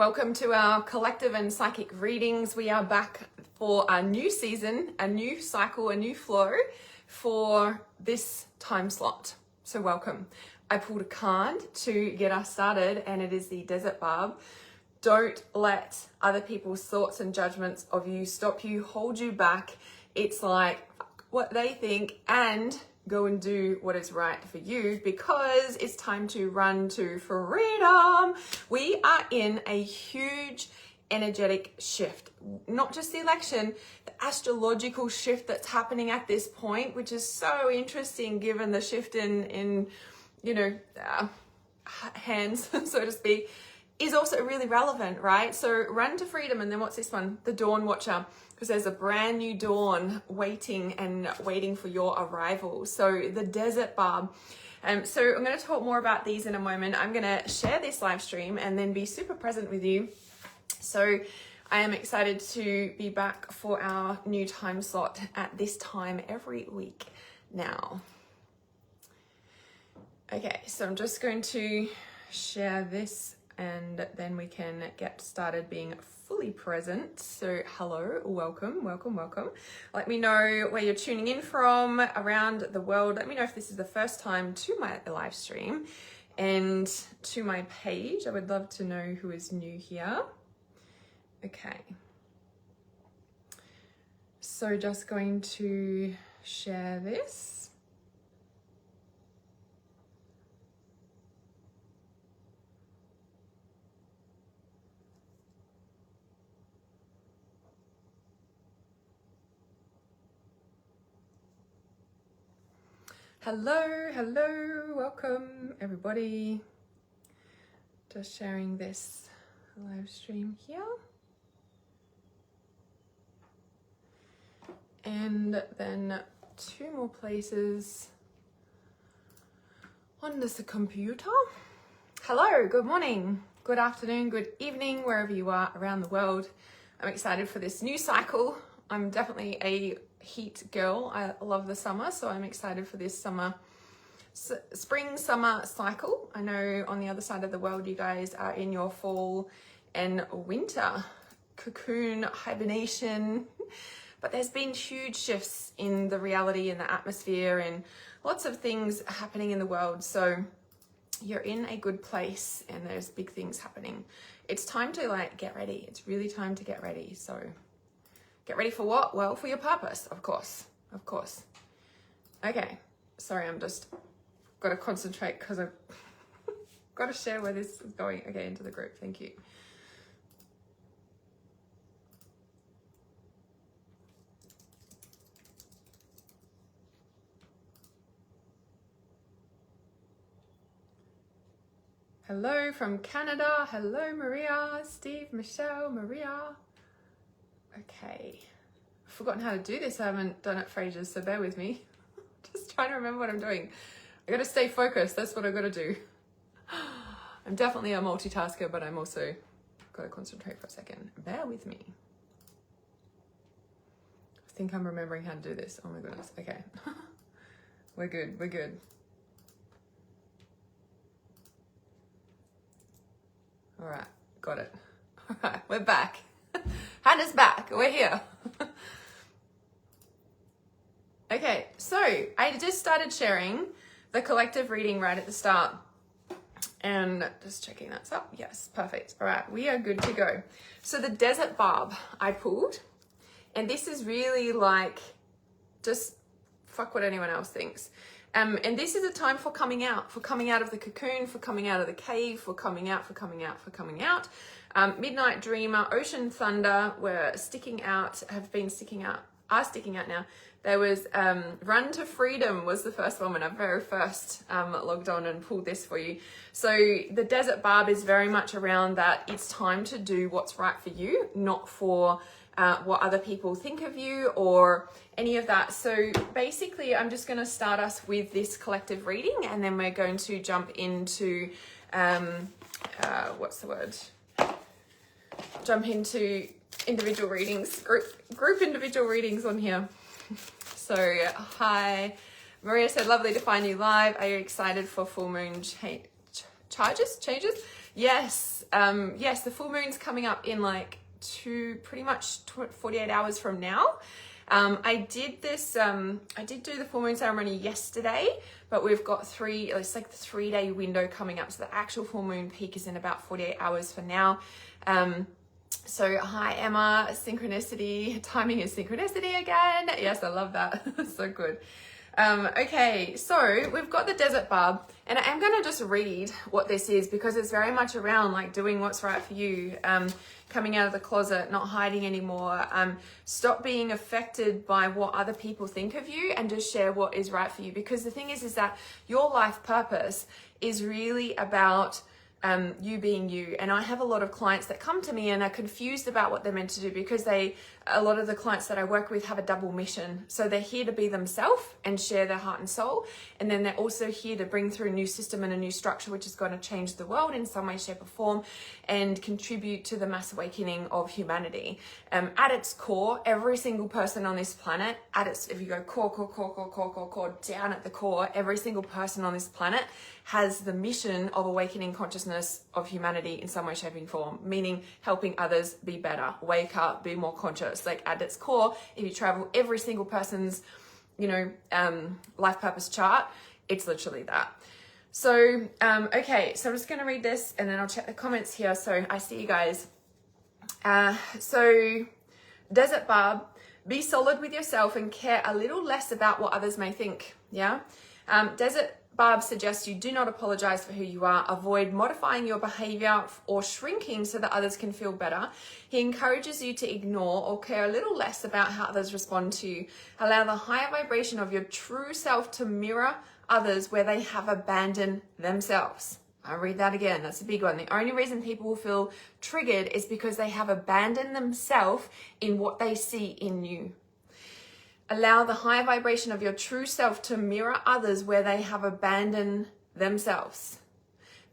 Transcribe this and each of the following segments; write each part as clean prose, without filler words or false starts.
Welcome to our collective and psychic readings. We are back for a new season, a new cycle, a new flow for this time slot. So welcome. I pulled a card to get us started, and it is the Desert Barb. Don't let other people's thoughts and judgments of you stop you, hold you back. It's like what they think, and go and do what is right for you, because it's time to run to freedom. We are in a huge energetic shift, not just the election, the astrological shift that's happening at this point, which is so interesting given the shift in hands, so to speak, is also really relevant, right? So run to freedom. And then what's this one? The Dawn Watcher, because there's a brand new dawn waiting for your arrival. So the Desert Barb. So I'm going to talk more about these in a moment. I'm going to share this live stream and then be super present with you. So I am excited to be back for our new time slot at this time every week now. Okay, so I'm just going to share this and then we can get started being fully present. So hello, welcome. Let me know where you're tuning in from around the world. Let me know if this is the first time to my live stream and to my page. I would love to know who is new here. Okay. So just going to share this. Hello, welcome everybody. Just sharing this live stream here. And then two more places on this computer. Hello, good morning, good afternoon, good evening, wherever you are around the world. I'm excited for this new cycle. I'm definitely a heat girl. I love the summer, so I'm excited for this spring summer cycle. I know on the other side of the world you guys are in your fall and winter cocoon hibernation, but there's been huge shifts in the reality and the atmosphere and lots of things happening in the world. So you're in a good place and there's big things happening. It's time to get ready. It's really time to get ready. So get ready for what? Well, for your purpose, of course. Okay, sorry, I'm just got to concentrate because I've got to share where this is going. Okay, into the group, thank you. Hello from Canada. Hello, Maria, Steve, Michelle, Maria. Okay, I've forgotten how to do this. I haven't done it for ages, so bear with me. Just trying to remember what I'm doing. I gotta stay focused. That's what I gotta do. I'm definitely a multitasker, but I'm also gotta concentrate for a second. Bear with me. I think I'm remembering how to do this. Oh my goodness. Okay. We're good. All right, got it. All right, we're back. Hannah's back, we're here. Okay, so I just started sharing the collective reading right at the start and just checking that's up. Yes, perfect. All right, we are good to go. So the Desert Barb I pulled, and this is really just fuck what anyone else thinks. And this is a time for coming out of the cocoon, for coming out of the cave, for coming out. Midnight Dreamer, Ocean Thunder are sticking out now. There was Run to Freedom was the first one when I very first logged on and pulled this for you. So the Desert Barb is very much around that. It's time to do what's right for you, not for what other people think of you or any of that. So basically I'm just going to start us with this collective reading, and then we're going to jump into jump into individual readings, group individual readings on here. So hi, Maria said, lovely to find you live. Are you excited for full moon changes? Yes, yes, the full moon's coming up in like pretty much 48 hours from now. I did do the full moon ceremony yesterday, but we've got it's like the 3-day window coming up. So the actual full moon peak is in about 48 hours for now. So hi Emma, synchronicity, timing is synchronicity again. Yes, I love that. So good. Okay, so we've got the desert barb, and I am going to just read what this is because it's very much around like doing what's right for you, coming out of the closet, not hiding anymore, stop being affected by what other people think of you and just share what is right for you. Because the thing is that your life purpose is really about you being you. And I have a lot of clients that come to me and are confused about what they're meant to do because a lot of the clients that I work with have a double mission. So they're here to be themselves and share their heart and soul. And then they're also here to bring through a new system and a new structure, which is going to change the world in some way, shape or form and contribute to the mass awakening of humanity. At its core, every single person on this planet, if you go core, down at the core, every single person on this planet has the mission of awakening consciousness of humanity in some way, shape, and form, meaning helping others be better, wake up, be more conscious. Like at its core, if you travel every single person's, life purpose chart, it's literally that. So, okay, so I'm just going to read this and then I'll check the comments here. So I see you guys. So Desert Barb, be solid with yourself and care a little less about what others may think. Yeah. Desert Barb suggests you do not apologize for who you are. Avoid modifying your behavior or shrinking so that others can feel better. He encourages you to ignore or care a little less about how others respond to you. Allow the higher vibration of your true self to mirror others where they have abandoned themselves. I'll read that again. That's a big one. The only reason people will feel triggered is because they have abandoned themselves in what they see in you. Allow the high vibration of your true self to mirror others where they have abandoned themselves.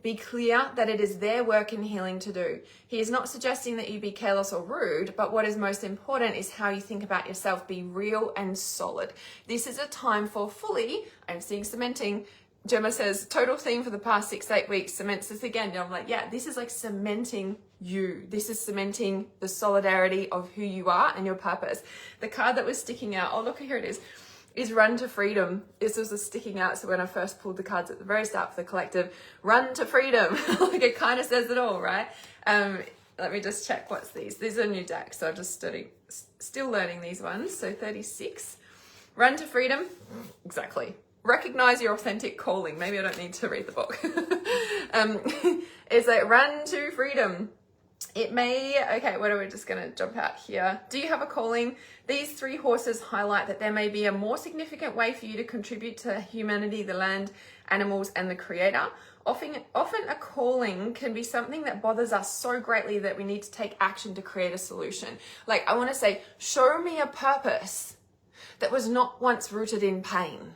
Be clear that it is their work and healing to do. He is not suggesting that you be careless or rude, but what is most important is how you think about yourself. Be real and solid. This is a time for fully, I'm seeing cementing. Gemma says, total theme for the past 6-8 weeks, cements this again. And I'm like, yeah, this is like cementing you. This is cementing the solidarity of who you are and your purpose. The card that was sticking out, oh, look, here it is Run to Freedom. This was sticking out. So when I first pulled the cards at the very start for the collective, Run to Freedom. Like it kind of says it all, right? Let me just check what's these. These are new decks. So I'm just still learning these ones. So 36, Run to Freedom. Exactly. Recognize your authentic calling. Maybe I don't need to read the book. It's like Run to Freedom. It may, okay, what are we just going to jump out here? Do you have a calling? These 3 horses highlight that there may be a more significant way for you to contribute to humanity, the land, animals, and the creator. Often a calling can be something that bothers us so greatly that we need to take action to create a solution. Like I want to say, show me a purpose that was not once rooted in pain.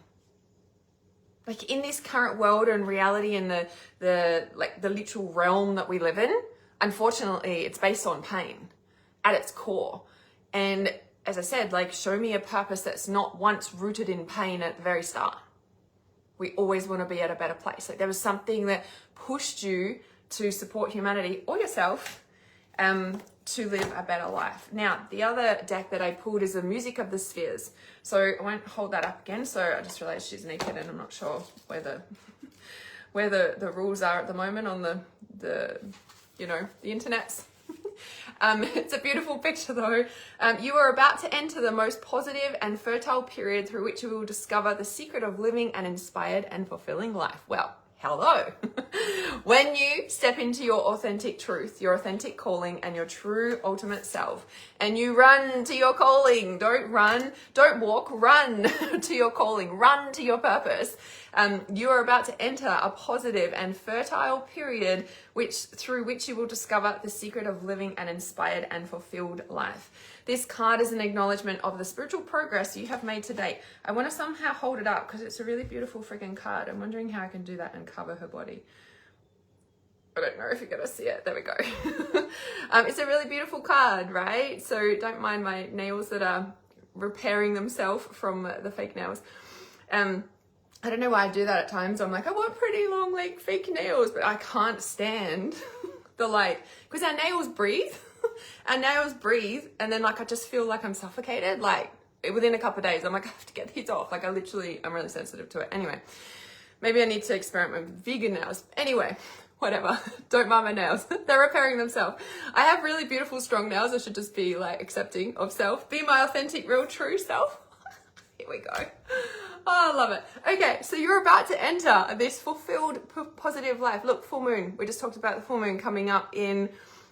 Like in this current world and reality and the literal realm that we live in, unfortunately, it's based on pain at its core. And as I said, like show me a purpose that's not once rooted in pain at the very start. We always want to be at a better place. Like there was something that pushed you to support humanity or yourself to live a better life. Now, the other deck that I pulled is the Music of the Spheres. So I won't hold that up again. So I just realized she's naked and I'm not sure where the rules are at the moment on the internets. It's a beautiful picture though. You are about to enter the most positive and fertile period through which you will discover the secret of living an inspired and fulfilling life. Well, hello. When you step into your authentic truth, your authentic calling and your true ultimate self, and you run to your calling, don't walk, run to your calling, run to your purpose. You are about to enter a positive and fertile period through which you will discover the secret of living an inspired and fulfilled life. This card is an acknowledgement of the spiritual progress you have made to date. I want to somehow hold it up because it's a really beautiful freaking card. I'm wondering how I can do that and cover her body. I don't know if you're going to see it. There we go. It's a really beautiful card, right? So don't mind my nails that are repairing themselves from the fake nails. I don't know why I do that at times. I'm like, I want pretty pretty long, like fake nails, but I can't stand the like, because our nails breathe. Our nails breathe, and then like I just feel like I'm suffocated. Like within a couple of days, I'm like, I have to get these off. Like I'm really sensitive to it. Anyway, maybe I need to experiment with vegan nails. Anyway, whatever. Don't mind my nails. They're repairing themselves. I have really beautiful, strong nails. I should just be like accepting of self. Be my authentic, real, true self. Here we go. Oh, I love it. Okay, so you're about to enter this fulfilled, positive life. Look, full moon. We just talked about the full moon coming up in,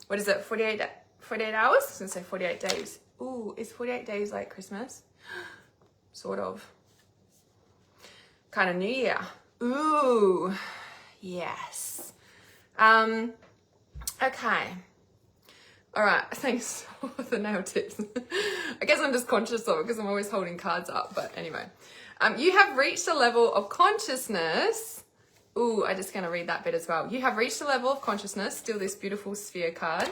what is it, 48 hours? I was going to say 48 days. Ooh, is 48 days like Christmas? Sort of. Kind of New Year. Ooh, yes. Okay. All right, thanks for the nail tips. I guess I'm just conscious of it because I'm always holding cards up, but anyway. You have reached a level of consciousness. Ooh, I'm just going to read that bit as well. You have reached a level of consciousness, still this beautiful sphere card,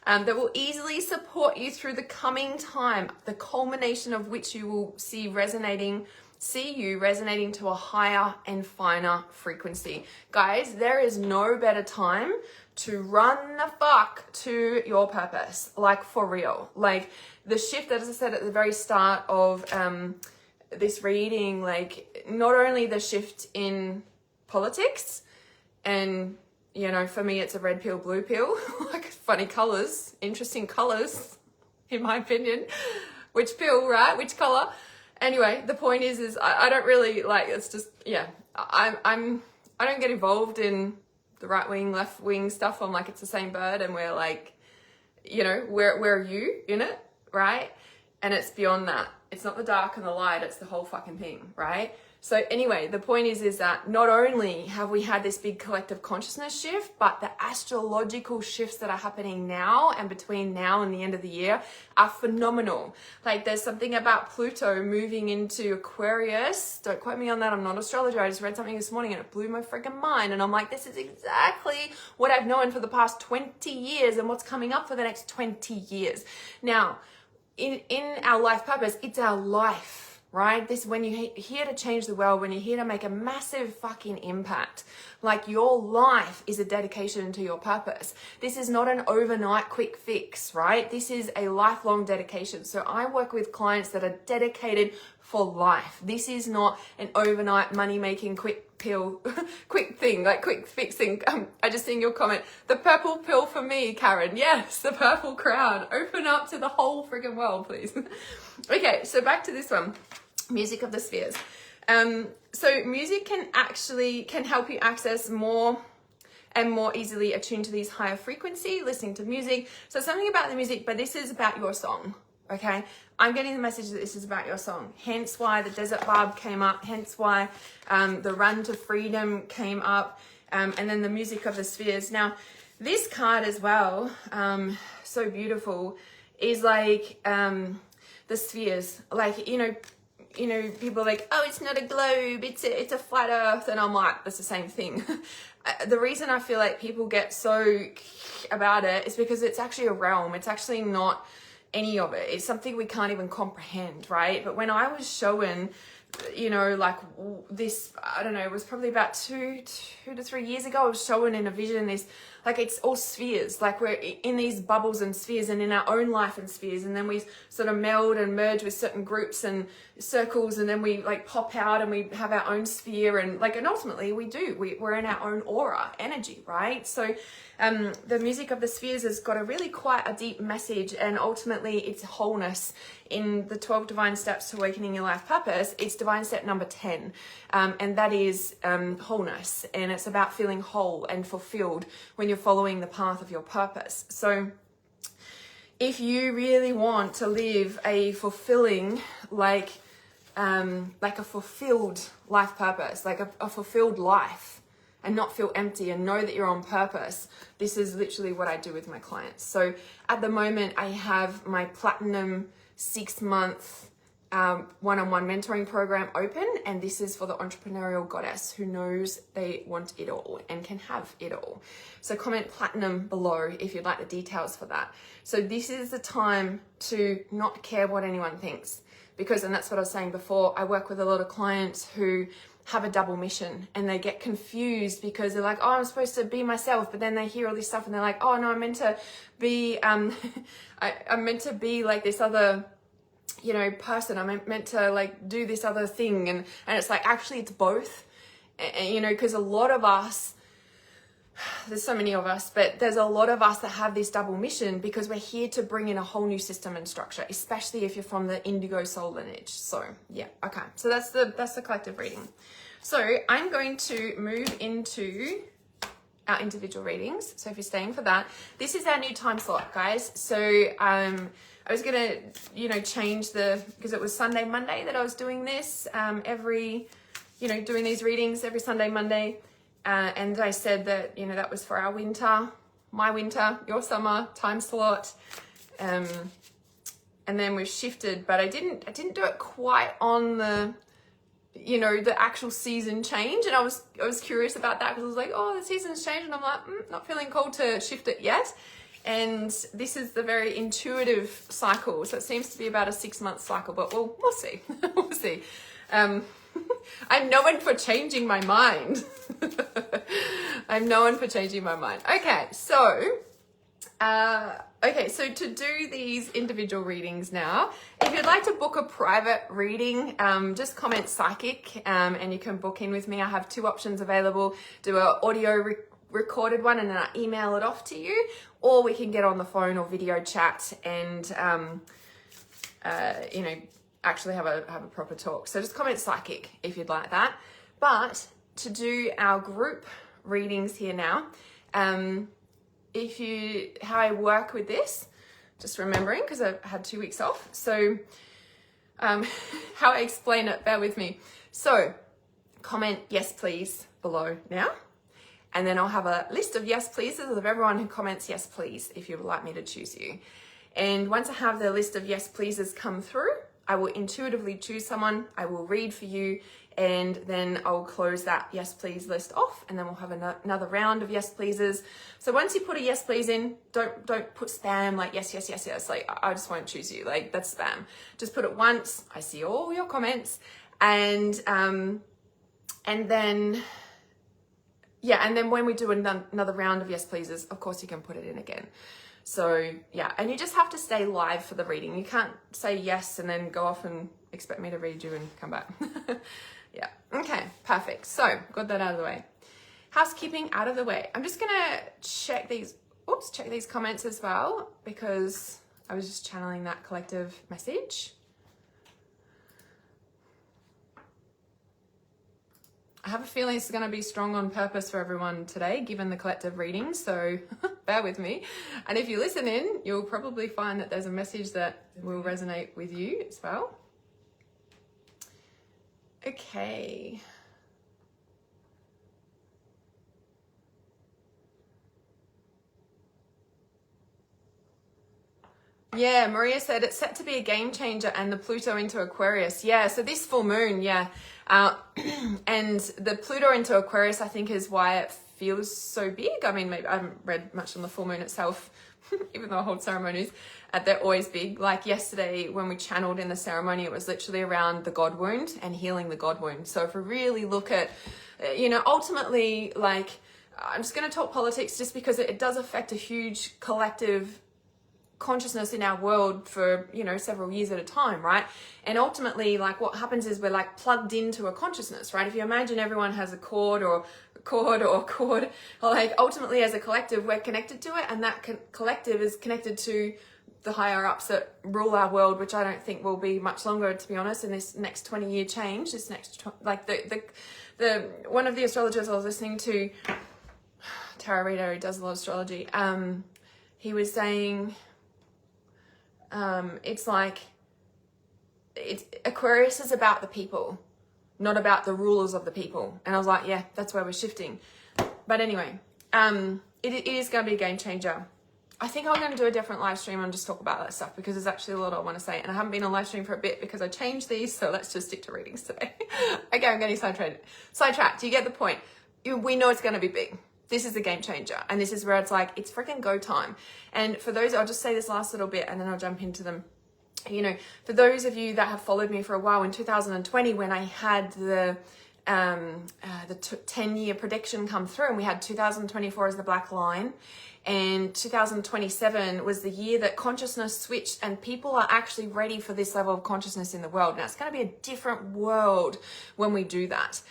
that will easily support you through the coming time, the culmination of which you will see you resonating to a higher and finer frequency. Guys, there is no better time to run the fuck to your purpose, like for real. Like the shift, as I said at the very start of this reading, like not only the shift in politics, and you know, for me it's a red pill, blue pill, like funny colors, interesting colors, in my opinion. Which pill, right? Which color? Anyway, the point is I don't really like, it's just, yeah, I don't get involved in the right wing, left wing stuff. I'm like, it's the same bird, and we're like, you know, where are you in it, right? And it's beyond that. It's not the dark and the light, it's the whole fucking thing, right? So anyway, the point is that not only have we had this big collective consciousness shift, but the astrological shifts that are happening now and between now and the end of the year are phenomenal. Like there's something about Pluto moving into Aquarius. Don't quote me on that. I'm not an astrologer. I just read something this morning and it blew my freaking mind. And I'm like, this is exactly what I've known for the past 20 years and what's coming up for the next 20 years. Now, in our life purpose, it's our life, right? This, when you're here to change the world, when you're here to make a massive fucking impact, like your life is a dedication to your purpose. This is not an overnight quick fix, right? This is a lifelong dedication. So I work with clients that are dedicated for life. This is not an overnight money-making quick pill, quick thing, like quick fixing. I just seen your comment. The purple pill for me, Karen. Yes, the purple crown. Open up to the whole friggin' world, please. Okay, so back to this one. Music of the spheres. So music can help you access more and more easily attune to these higher frequency, listening to music. So something about the music, but this is about your song, okay? I'm getting the message that this is about your song. Hence why the Desert Barb came up, hence why the Run to Freedom came up, and then the Music of the Spheres. Now, this card as well, so beautiful, is like the spheres. Like, you know, people are like, oh, it's not a globe, it's a flat earth. And I'm like, that's the same thing. The reason I feel like people get so about it is because it's actually a realm. It's actually not any of it. It's something we can't even comprehend, right? But when I was showing, you know, like this, I don't know, it was probably about two to 3 years ago, I was showing in a vision this, like it's all spheres, like we're in these bubbles and spheres and in our own life and spheres, and then we sort of meld and merge with certain groups and circles, and then we like pop out and we have our own sphere, and like, and ultimately we're in our own aura energy, right? So the Music of the Spheres has got quite a deep message, and ultimately it's wholeness. In the 12 divine steps to awakening your life purpose, it's divine step number 10, and that is wholeness, and it's about feeling whole and fulfilled when you're following the path of your purpose. So if you really want to live a fulfilling, like a fulfilled life purpose, like a fulfilled life, and not feel empty and know that you're on purpose, this is literally what I do with my clients. So at the moment, I have my platinum 6-month one-on-one mentoring program open, and this is for the entrepreneurial goddess who knows they want it all and can have it all. So comment platinum below if you'd like the details for that. So this is the time to not care what anyone thinks, because, and that's what I was saying before, I work with a lot of clients who have a double mission, and they get confused because they're like, oh, I'm supposed to be myself, but then they hear all this stuff and they're like, oh no, I'm meant to be I'm meant to be like this other, you know, person. I'm meant to like do this other thing, and it's like, actually it's both. And you know, because a lot of us, there's so many of us, but there's a lot of us that have this double mission because we're here to bring in a whole new system and structure, especially if you're from the indigo soul lineage. So yeah, okay. So that's the collective reading. So I'm going to move into our individual readings. So if you're staying for that, this is our new time slot, guys. So I was gonna, you know, change because it was Sunday, Monday that I was doing this doing these readings every Sunday, Monday. And I said that, you know, that was for our winter, my winter, your summer time slot. And then we've shifted, but I didn't do it quite on the, you know, the actual season change. And I was curious about that because I was like, oh, the season's changed. And I'm like, not feeling called to shift it yet. And this is the very intuitive cycle. So it seems to be about a 6-month cycle, but we'll see. We'll see. I'm known for changing my mind. I'm known for changing my mind. Okay, so to do these individual readings now, if you'd like to book a private reading, just comment psychic, and you can book in with me. I have 2 options available: do an audio recorded one and then I email it off to you, or we can get on the phone or video chat and you know, actually have a proper talk. So just comment psychic if you'd like that. But to do our group readings here now, how I work with this, just remembering because I've had 2 weeks off. So how I explain it, bear with me. So comment yes please below now, and then I'll have a list of yes pleases of everyone who comments yes please if you would like me to choose you. And once I have the list of yes pleases come through, I will intuitively choose someone, I will read for you, and then I'll close that yes please list off, and then we'll have another round of yes pleases. So once you put a yes please in, don't put spam like yes, yes, yes, yes, like I just won't choose you, like that's spam. Just put it once, I see all your comments, and then when we do another round of yes pleases, of course you can put it in again. So yeah, and you just have to stay live for the reading. You can't say yes and then go off and expect me to read you and come back. Yeah, okay, perfect. So got that out of the way. Housekeeping out of the way. I'm just gonna check these comments as well, because I was just channeling that collective message. I have a feeling it's going to be strong on purpose for everyone today, given the collective reading, so bear with me. And if you listen in, you'll probably find that there's a message that will resonate with you as well. Okay. Yeah, Maria said it's set to be a game changer, and the Pluto into Aquarius. Yeah, so this full moon, yeah. And the Pluto into Aquarius, I think, is why it feels so big. I mean, maybe I haven't read much on the full moon itself, even though I hold ceremonies, they're always big. Like yesterday when we channeled in the ceremony, it was literally around the God wound and healing the God wound. So if we really look at, you know, ultimately, like, I'm just going to talk politics just because it does affect a huge collective consciousness in our world for, you know, several years at a time, right? And ultimately, like, what happens is we're like plugged into a consciousness, right? If you imagine everyone has a cord, like ultimately as a collective we're connected to it, and that collective is connected to the higher ups that rule our world, which I don't think will be much longer, to be honest, in this next 20-year change. This next, like the one of the astrologers I was listening to, tarot reader who does a lot of astrology, he was saying it's like Aquarius is about the people, not about the rulers of the people. And I was like, yeah, that's where we're shifting. But anyway, it is going to be a game changer. I think I'm going to do a different live stream and just talk about that stuff, because there's actually a lot I want to say, and I haven't been on live stream for a bit because I changed these, so let's just stick to readings today. Okay, I'm getting sidetracked. You get the point. We know it's going to be big. This is a game changer, and this is where it's like, it's freaking go time. And for those, I'll just say this last little bit and then I'll jump into them. You know, for those of you that have followed me for a while, in 2020, when I had the the 10-year prediction come through, and we had 2024 as the black line, and 2027 was the year that consciousness switched, and people are actually ready for this level of consciousness in the world. Now, it's going to be a different world when we do that.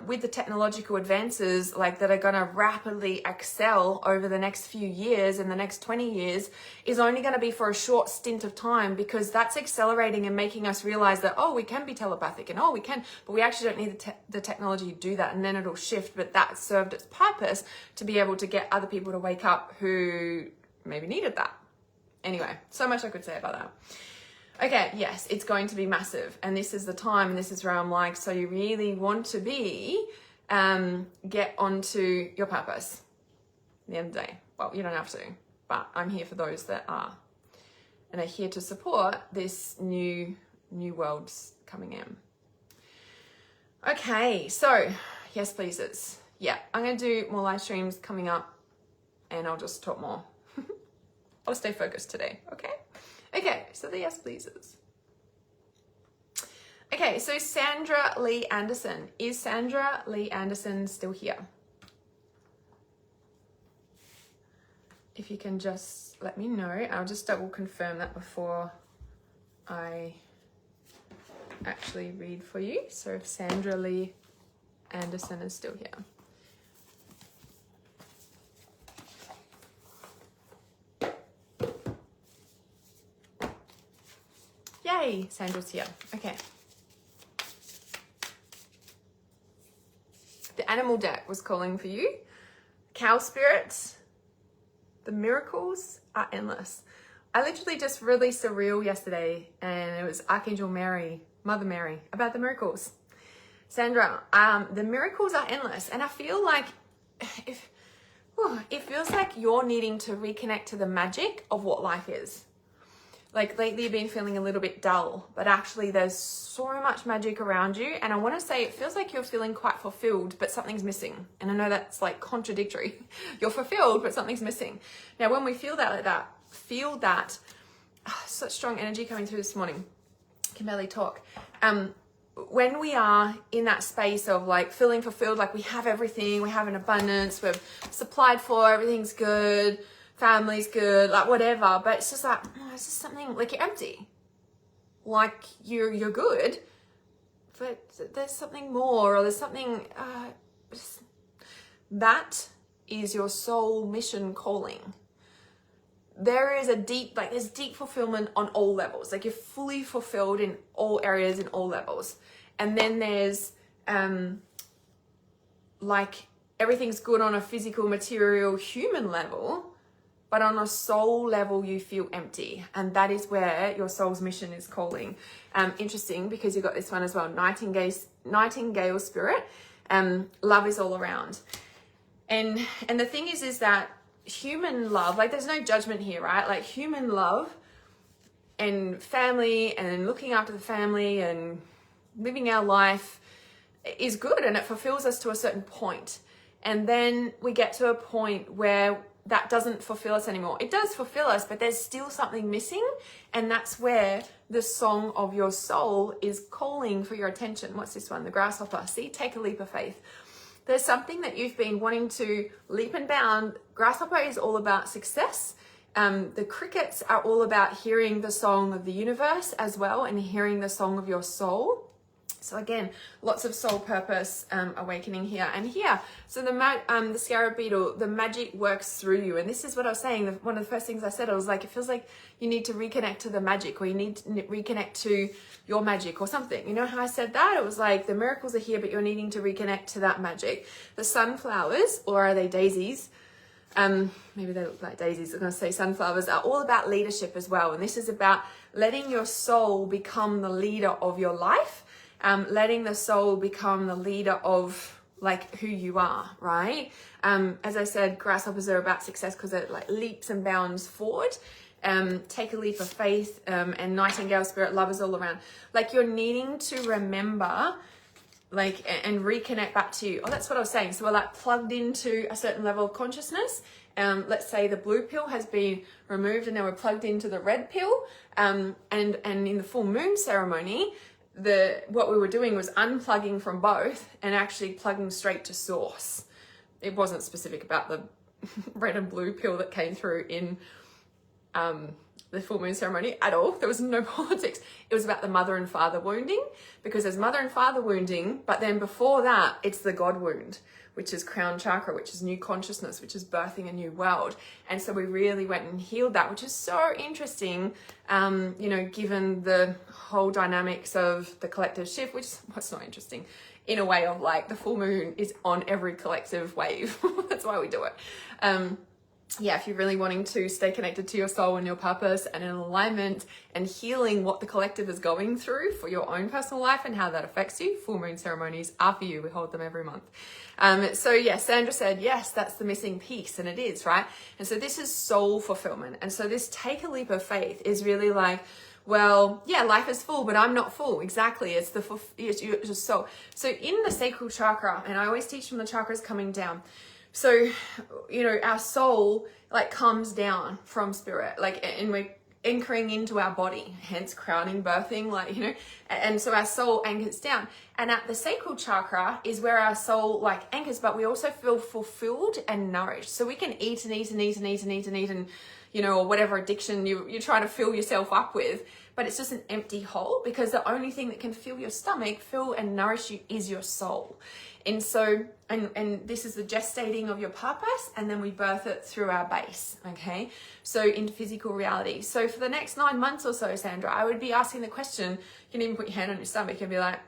With the technological advances like that are going to rapidly excel over the next few years and the next 20 years is only going to be for a short stint of time, because that's accelerating and making us realize that, oh, we can be telepathic, and oh, we can, but we actually don't need the technology to do that, and then it'll shift. But that served its purpose to be able to get other people to wake up who maybe needed that. Anyway, so much I could say about that. Okay, yes, it's going to be massive, and this is the time, and this is where I'm like, so you really want to be, get onto your purpose at the end of the day. Well, you don't have to, but I'm here for those that are, and are here to support this new world's coming in. Okay, so yes, pleases. Yeah, I'm going to do more live streams coming up, and I'll just talk more. I'll stay focused today, okay? Okay, so the yes pleases. Okay, so Sandra Lee Anderson. Is Sandra Lee Anderson still here? If you can just let me know. I'll just double confirm that before I actually read for you. So if Sandra Lee Anderson is still here. Yay, Sandra's here. Okay. The animal deck was calling for you. Cow spirits. The miracles are endless. I literally just released a reel yesterday, and it was Archangel Mary, Mother Mary, about the miracles. Sandra, the miracles are endless, and I feel like it feels like you're needing to reconnect to the magic of what life is. Like lately you've been feeling a little bit dull, but actually there's so much magic around you. And I want to say it feels like you're feeling quite fulfilled, but something's missing. And I know that's like contradictory. You're fulfilled, but something's missing. Now, when we feel that like that, such strong energy coming through this morning. Can barely talk. When we are in that space of like feeling fulfilled, like we have everything, we have an abundance, we're supplied for, everything's good, family's good, like whatever, but it's just like, it's just something like you're empty, like you're good, but there's something more, or there's something that is your soul mission calling. There is there's deep fulfillment on all levels. Like you're fully fulfilled in all areas, in all levels. And then there's like everything's good on a physical, material, human level, but on a soul level, you feel empty. And that is where your soul's mission is calling. Interesting, because you've got this one as well, Nightingale spirit. Love is all around. And the thing is that human love, like there's no judgment here, right? Like human love and family and looking after the family and living our life is good, and it fulfills us to a certain point. And then we get to a point where that doesn't fulfill us anymore. It does fulfill us, but there's still something missing. And that's where the song of your soul is calling for your attention. What's this one? The grasshopper. See, take a leap of faith. There's something that you've been wanting to leap and bound. Grasshopper is all about success. The crickets are all about hearing the song of the universe as well, and hearing the song of your soul. So again, lots of soul purpose awakening here and here. So the scarab beetle, the magic works through you. And this is what I was saying. One of the first things I said, I was like, it feels like you need to reconnect to the magic, or you need to reconnect to your magic or something. You know how I said that? It was like the miracles are here, but you're needing to reconnect to that magic. The sunflowers, or are they daisies? Maybe they look like daisies. I'm going to say sunflowers are all about leadership as well. And this is about letting your soul become the leader of your life. Letting the soul become the leader of like who you are, right? As I said, grasshoppers are about success because it like leaps and bounds forward. Take a leap of faith, and nightingale spirit, love is all around. Like you're needing to remember, like, and reconnect back to you. Oh, that's what I was saying. So we're like plugged into a certain level of consciousness. Let's say the blue pill has been removed and now we're plugged into the red pill. And in the full moon ceremony, what we were doing was unplugging from both and actually plugging straight to source. It wasn't specific about the red and blue pill that came through in the full moon ceremony at all. There was no politics. It was about the mother and father wounding, because there's mother and father wounding, but then before that, it's the God wound, which is crown chakra, which is new consciousness, which is birthing a new world. And so we really went and healed that, which is so interesting, given the whole dynamics of the collective shift, which is what's not interesting in a way of like the full moon is on every collective wave. That's why we do it. If you're really wanting to stay connected to your soul and your purpose and in alignment and healing what the collective is going through for your own personal life and how that affects you, full moon ceremonies are for you. We hold them every month. Sandra said, yes, that's the missing piece, and it is, right? And so this is soul fulfillment. And so this take a leap of faith is really like, well, yeah, life is full, but I'm not full. Exactly. It's your soul. So in the sacral chakra, and I always teach from the chakras coming down. So, our soul like comes down from spirit, like, and we're anchoring into our body, hence crowning, birthing, and so our soul anchors down. And at the sacral chakra is where our soul like anchors, but we also feel fulfilled and nourished. So we can eat and eat and eat and eat and eat and eat and, or whatever addiction you're trying to fill yourself up with, but it's just an empty hole, because the only thing that can fill your stomach, fill and nourish you is your soul. And so, and this is the gestating of your purpose, and then we birth it through our base, okay? So into physical reality. So for the next 9 months or so, Sandra, I would be asking the question, you can even put your hand on your stomach and be like,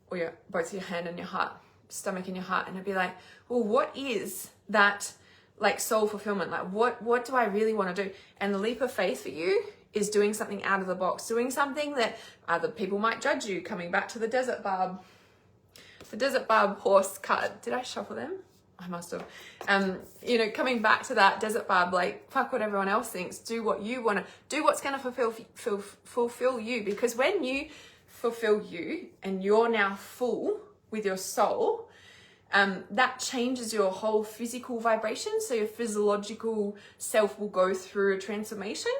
or both your hand on your heart, stomach and your heart, and it'd be like, well, what is that like soul fulfillment? Like what do I really want to do? And the leap of faith for you is doing something out of the box, doing something that other people might judge you, coming back to the desert barb. The desert barb horse card. Did I shuffle them? I must have. Coming back to that desert barb, like, fuck what everyone else thinks. Do what you want to do. What's going to fulfill you? Because when you fulfill you and you're now full with your soul, that changes your whole physical vibration. So your physiological self will go through a transformation.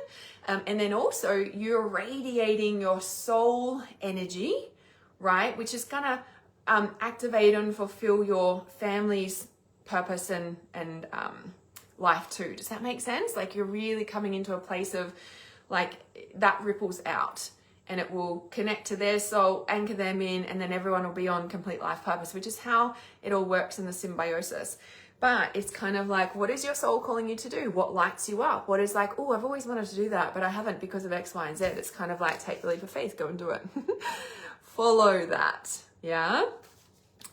And then also you're radiating your soul energy, right? Which is going to activate and fulfill your family's purpose and life too. Does that make sense? Like, you're really coming into a place of like that ripples out, and it will connect to their soul, anchor them in, and then everyone will be on complete life purpose, which is how it all works in the symbiosis. But it's kind of like, what is your soul calling you to do? What lights you up? What is like, oh, I've always wanted to do that, but I haven't because of X, Y, and Z. It's kind of like, take the leap of faith, go and do it. Follow that. Yeah.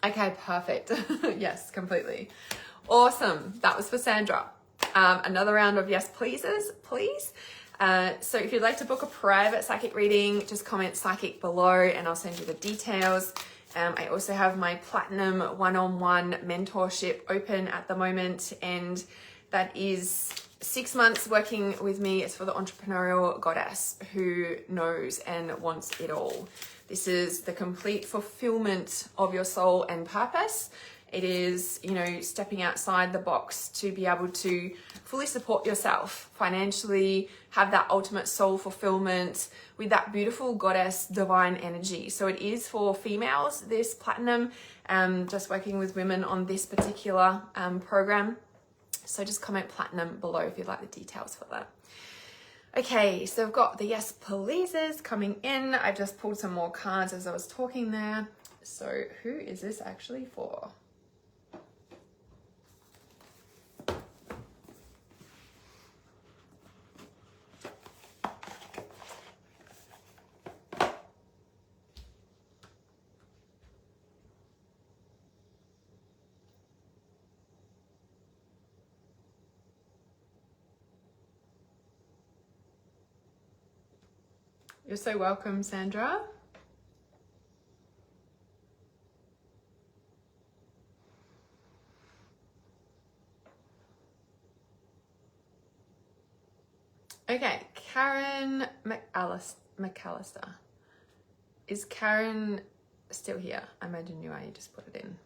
Okay, perfect. Yes, completely. Awesome. That was for Sandra. Another round of yes pleases, please. So if you'd like to book a private psychic reading, just comment psychic below and I'll send you the details. I also have my platinum one-on-one mentorship open at the moment, and that is 6 months working with me. It's for the entrepreneurial goddess who knows and wants it all. This is the complete fulfillment of your soul and purpose. It is, stepping outside the box to be able to fully support yourself financially, have that ultimate soul fulfillment with that beautiful goddess divine energy. So it is for females, this platinum, just working with women on this particular program. So just comment platinum below if you'd like the details for that. Okay, so I've got the yes pleases coming in. I just pulled some more cards as I was talking there. So who is this actually for? You're so welcome, Sandra. Okay, Karen McAllister. Is Karen still here? I imagine you are, you just put it in.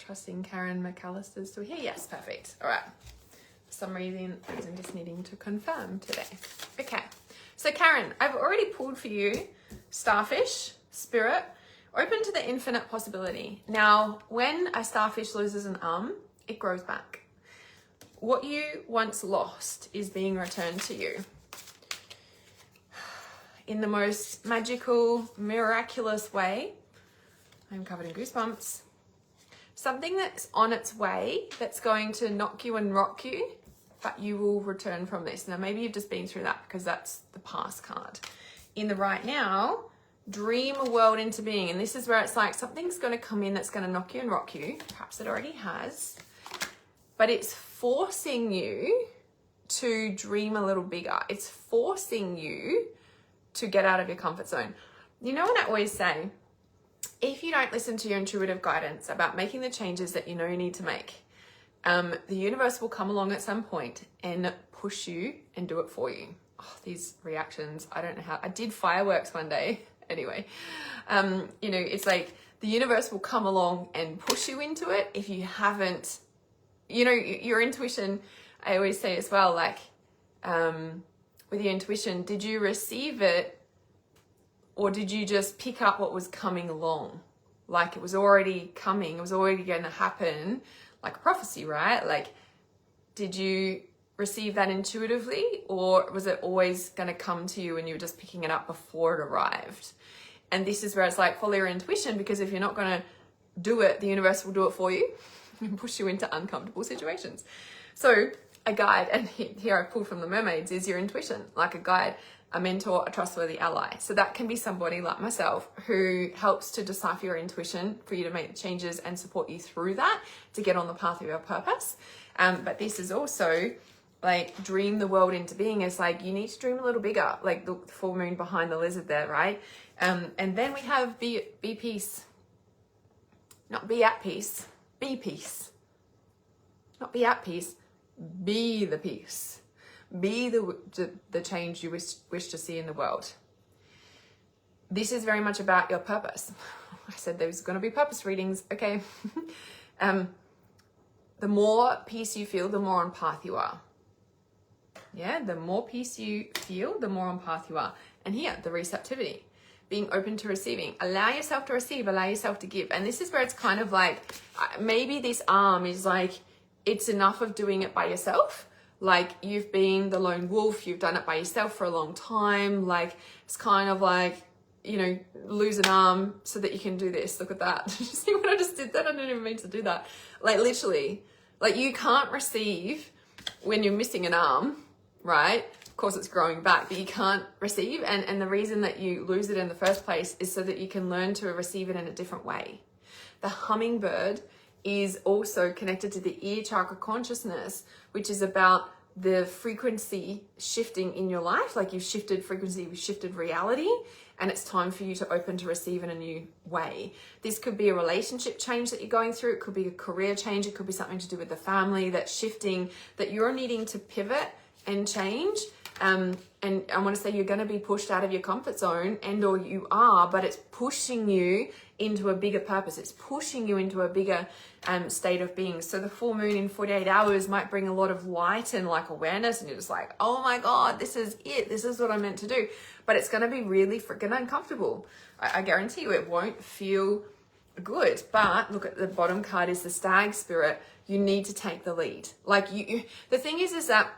trusting Karen McAllister's still here. Yes, perfect. All right. For some reason, I'm just needing to confirm today. Okay. So Karen, I've already pulled for you Starfish, Spirit, open to the infinite possibility. Now, when a starfish loses an arm, it grows back. What you once lost is being returned to you in the most magical, miraculous way. I'm covered in goosebumps. Something that's on its way that's going to knock you and rock you, but you will return from this. Now, maybe you've just been through that because that's the past card. In the right now, dream a world into being. And this is where it's like something's going to come in that's going to knock you and rock you. Perhaps it already has. But it's forcing you to dream a little bigger. It's forcing you to get out of your comfort zone. You know what I always say? If you don't listen to your intuitive guidance about making the changes that you know you need to make, the universe will come along at some point and push you and do it for you. Oh, these reactions, I don't know how. I did fireworks one day. Anyway, you know, it's like the universe will come along and push you into it if you haven't, you know, your intuition, I always say as well, like, with your intuition, did you receive it or did you just pick up what was coming along? Like it was already coming, it was already going to happen, like a prophecy, right? Like, did you receive that intuitively or was it always going to come to you and you were just picking it up before it arrived? And this is where it's like, follow your intuition, because if you're not going to do it, the universe will do it for you and push you into uncomfortable situations. So a guide, and here I pulled from the mermaids, is your intuition, like a guide, a mentor, a trustworthy ally. So that can be somebody like myself who helps to decipher your intuition for you to make the changes and support you through that to get on the path of your purpose. But this is also like dream the world into being. It's like you need to dream a little bigger, like the full moon behind the lizard there, right? And then we have be peace. Not be at peace, be peace. Not be at peace, be the peace. Be the change you wish to see in the world. This is very much about your purpose. I said there's going to be purpose readings. Okay. The more peace you feel, the more on path you are. Yeah, the more peace you feel, the more on path you are. And here, the receptivity, being open to receiving. Allow yourself to receive, allow yourself to give. And this is where it's kind of like, maybe this arm is like, it's enough of doing it by yourself. Like you've been the lone wolf, you've done it by yourself for a long time. Like it's kind of like, you know, lose an arm so that you can do this. Look at that. Did you see what I just did then? I didn't even mean to do that. Like literally, like you can't receive when you're missing an arm, right? Of course it's growing back, but you can't receive. And the reason that you lose it in the first place is so that you can learn to receive it in a different way. The hummingbird is also connected to the ear chakra consciousness, which is about the frequency shifting in your life. Like you've shifted frequency, you've shifted reality, and it's time for you to open to receive in a new way. This could be a relationship change that you're going through. It could be a career change. It could be something to do with the family that's shifting, that you're needing to pivot and change. And I want to say you're going to be pushed out of your comfort zone, and or you are, but it's pushing you into a bigger purpose. It's pushing you into a bigger state of being. So the full moon in 48 hours might bring a lot of light and like awareness, and you're just like, oh my God, this is it. This is what I'm meant to do. But it's going to be really freaking uncomfortable. I guarantee you it won't feel good. But look at the bottom card is the stag spirit. You need to take the lead. Like the thing is that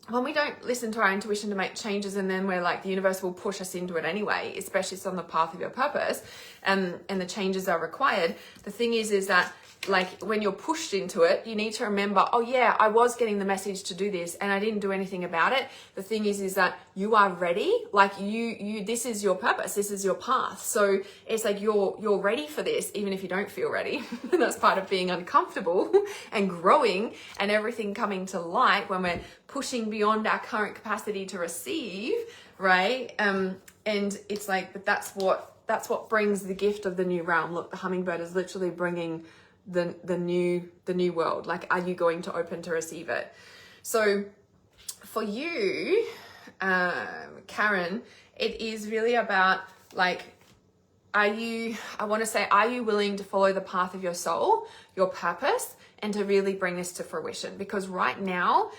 when we don't listen to our intuition to make changes, and then we're like, the universe will push us into it anyway, especially if it's on the path of your purpose, and the changes are required. The thing is that like when you're pushed into it, you need to remember, oh yeah, I was getting the message to do this and I didn't do anything about it. The thing is that you are ready. Like you, this is your purpose. This is your path. So it's like you're ready for this, even if you don't feel ready. And that's part of being uncomfortable and growing and everything coming to light when we're pushing beyond our current capacity to receive, right? And it's like, but that's what brings the gift of the new realm. Look, the hummingbird is literally bringing the new world. Like, are you going to open to receive it? So for you, Karen, it is really about like are you willing to follow the path of your soul, your purpose, and to really bring this to fruition? Because right now,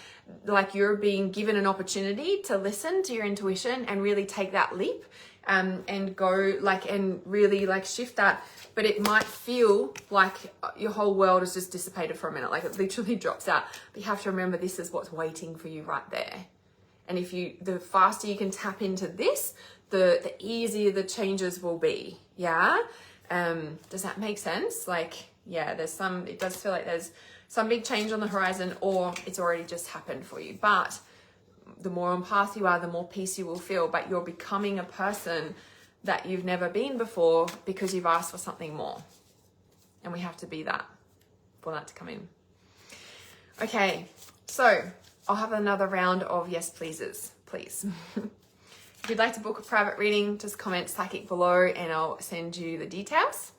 like, you're being given an opportunity to listen to your intuition and really take that leap, and go like, and really like shift that. But it might feel like your whole world is just dissipated for a minute. Like, it literally drops out. But you have to remember, this is what's waiting for you right there. And the faster you can tap into this, the easier the changes will be. Yeah. Does that make sense? Like, yeah, it does feel like there's some big change on the horizon, or it's already just happened for you. But the more on path you are, the more peace you will feel. But you're becoming a person that you've never been before because you've asked for something more. And we have to be that for that to come in. Okay, so I'll have another round of yes pleases, please. If you'd like to book a private reading, just comment psychic below and I'll send you the details.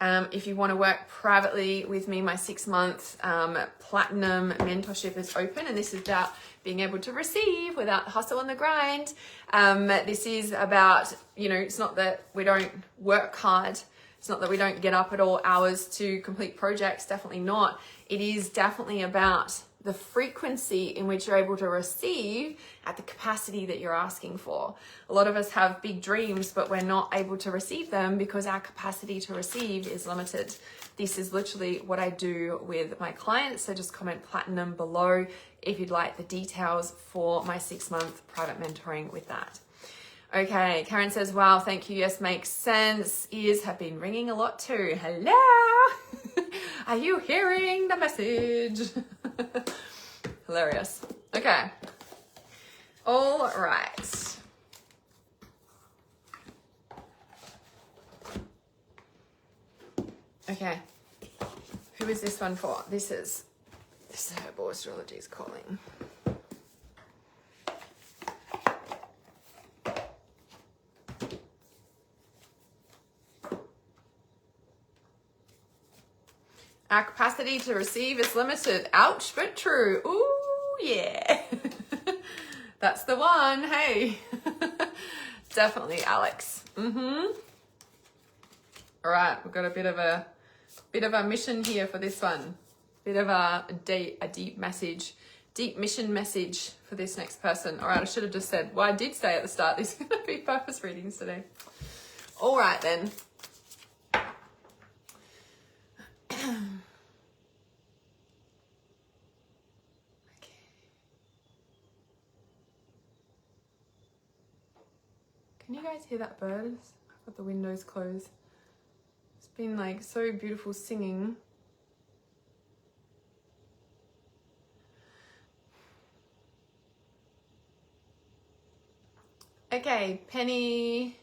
If you want to work privately with me, my 6-month platinum mentorship is open, and this is about being able to receive without the hustle and the grind. This is about, it's not that we don't work hard. It's not that we don't get up at all hours to complete projects. Definitely not. It is definitely about the frequency in which you're able to receive at the capacity that you're asking for. A lot of us have big dreams, but we're not able to receive them because our capacity to receive is limited. This is literally what I do with my clients. So just comment platinum below if you'd like the details for my 6-month private mentoring with that. Okay, Karen says, wow, thank you. Yes, makes sense. Ears have been ringing a lot too. Hello. Are you hearing the message? Hilarious. Okay. All right. Okay. Who is this one for? This is Herbal Astrology's calling. Our capacity to receive is limited. Ouch, but true. Ooh, yeah. That's the one. Hey. Definitely, Alex. All right, we've got a bit of a mission here for this one. Bit of a deep message, deep mission message for this next person. All right, I should have just said, well, I did say at the start, these are going to be purpose readings today. All right, then. Can you guys hear that bird? I've got the windows closed. It's been like so beautiful singing. Okay, Penny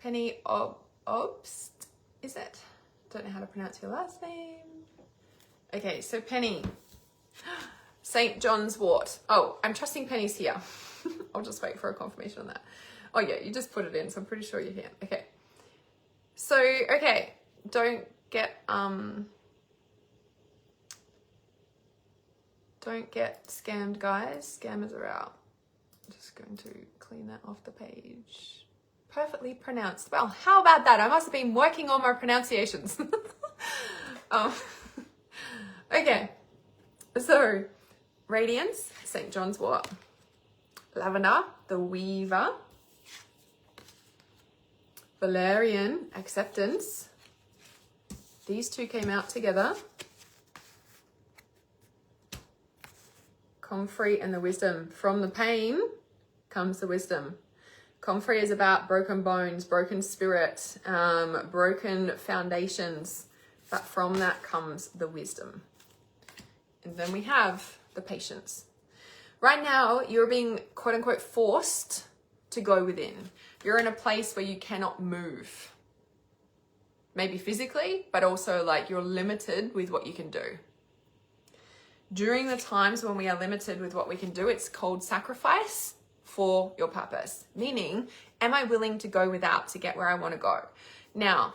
Obst, is it? Don't know how to pronounce your last name. Okay, so Penny, St. John's Wort. Oh, I'm trusting Penny's here. I'll just wait for a confirmation on that. Oh yeah, you just put it in, so I'm pretty sure you're here. Okay. So, okay, don't get scammed, guys. Scammers are out. I'm just going to clean that off the page. Perfectly pronounced. Well, how about that? I must have been working on my pronunciations. Okay. So, Radiance, St. John's Wort. Lavender, the Weaver. Valerian, Acceptance. These two came out together. Comfrey and the Wisdom. From the pain comes the wisdom. Comfrey is about broken bones, broken spirit, broken foundations. But from that comes the wisdom. And then we have the patience. Right now, you're being quote unquote forced to go within. You're in a place where you cannot move. Maybe physically, but also like you're limited with what you can do. During the times when we are limited with what we can do, it's called sacrifice for your purpose. Meaning, am I willing to go without to get where I want to go? Now,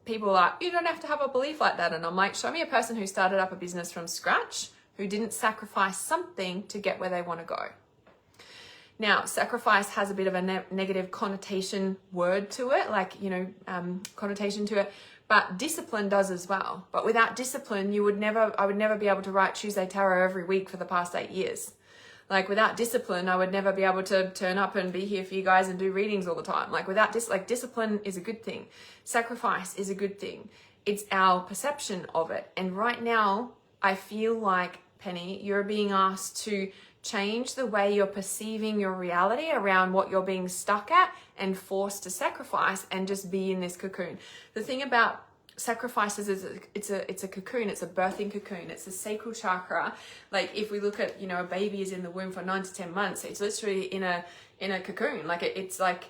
people are, you don't have to have a belief like that. And I'm like, show me a person who started up a business from scratch, who didn't sacrifice something to get where they want to go. Now, sacrifice has a bit of a negative connotation word to it, like, connotation to it, but discipline does as well. But without discipline, I would never be able to write Tuesday Tarot every week for the past 8 years. Like, without discipline, I would never be able to turn up and be here for you guys and do readings all the time. Like, discipline is a good thing. Sacrifice is a good thing. It's our perception of it. And right now, I feel like, Penny, you're being asked to change the way you're perceiving your reality around what you're being stuck at and forced to sacrifice and just be in this cocoon. The thing about sacrifices is it's a cocoon, it's a birthing cocoon, it's a sacral chakra. Like, if we look at, a baby is in the womb for 9 to 10 months, it's literally in a cocoon. Like, it's like,